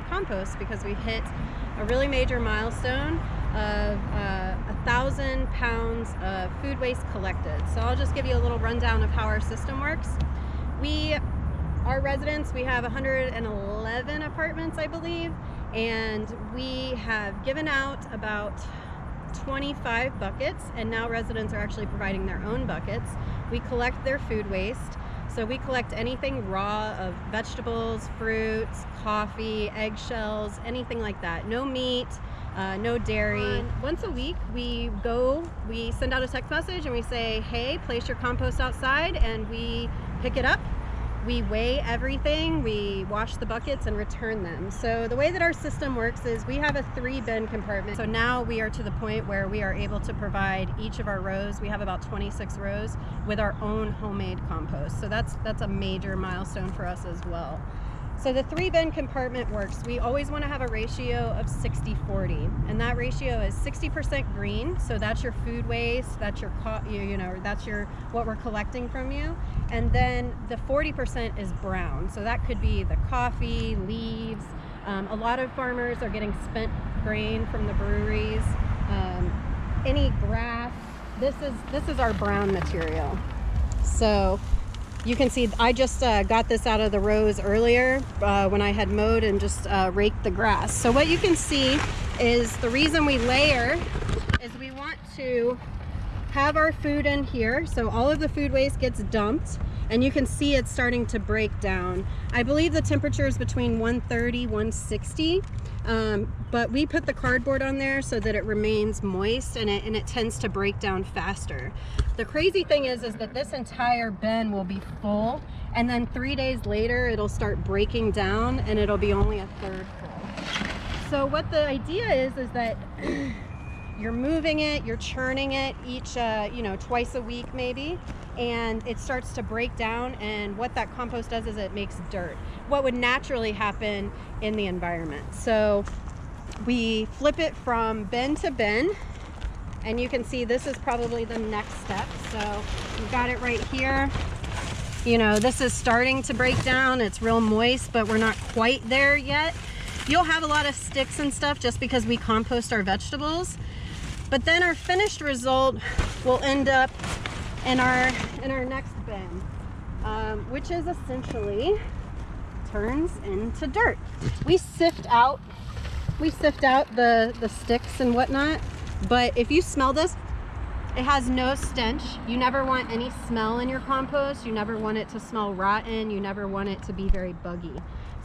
compost because we hit a really major milestone of 1,000 pounds of food waste collected. So I'll just give you a little rundown of how our system works. Our residents, we have 111 apartments, I believe, and we have given out about 25 buckets, and now residents are actually providing their own buckets. We collect their food waste. So we collect anything raw of vegetables, fruits, coffee, eggshells, anything like that. No meat, no dairy. Once a week we send out a text message and we say, hey, place your compost outside, and we pick it up. We weigh everything, we wash the buckets and return them. So the way that our system works is we have a 3-bin compartment. So now we are to the point where we are able to provide each of our rows, we have about 26 rows, with our own homemade compost. So that's a major milestone for us as well. So the 3-bin compartment works. We always want to have a ratio of 60-40, and that ratio is 60% green. So that's your food waste, that's your that's what we're collecting from you, and then the 40% is brown. So that could be the coffee, leaves. A lot of farmers are getting spent grain from the breweries. Any grass. This is our brown material. So you can see I just got this out of the rows earlier when I had mowed and just raked the grass. So what you can see is the reason we layer is we want to have our food in here. So all of the food waste gets dumped, and you can see it's starting to break down. I believe the temperature is between 130, 160. But we put the cardboard on there so that it remains moist and it tends to break down faster. The crazy thing is that this entire bin will be full, and then 3 days later it'll start breaking down and it'll be only a third full. So what the idea is that you're moving it, you're churning it each twice a week maybe, and it starts to break down, and what that compost does is it makes dirt, what would naturally happen in the environment. So we flip it from bin to bin, and you can see this is probably the next step. So we've got it right here. This is starting to break down. It's real moist, but we're not quite there yet. You'll have a lot of sticks and stuff just because we compost our vegetables, but then our finished result will end up in our next bin, which is essentially turns into dirt. We sift out the sticks and whatnot, but if you smell this, it has no stench. You never want any smell in your compost. You never want it to smell rotten. You never want it to be very buggy.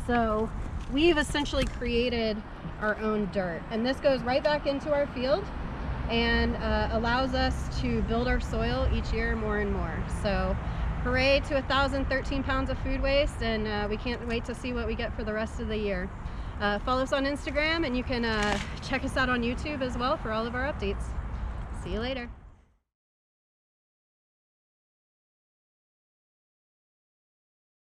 So we've essentially created our own dirt, and this goes right back into our field and allows us to build our soil each year more and more. So hooray to 1,013 pounds of food waste, and we can't wait to see what we get for the rest of the year. Follow us on Instagram, and you can check us out on YouTube as well for all of our updates. See you later.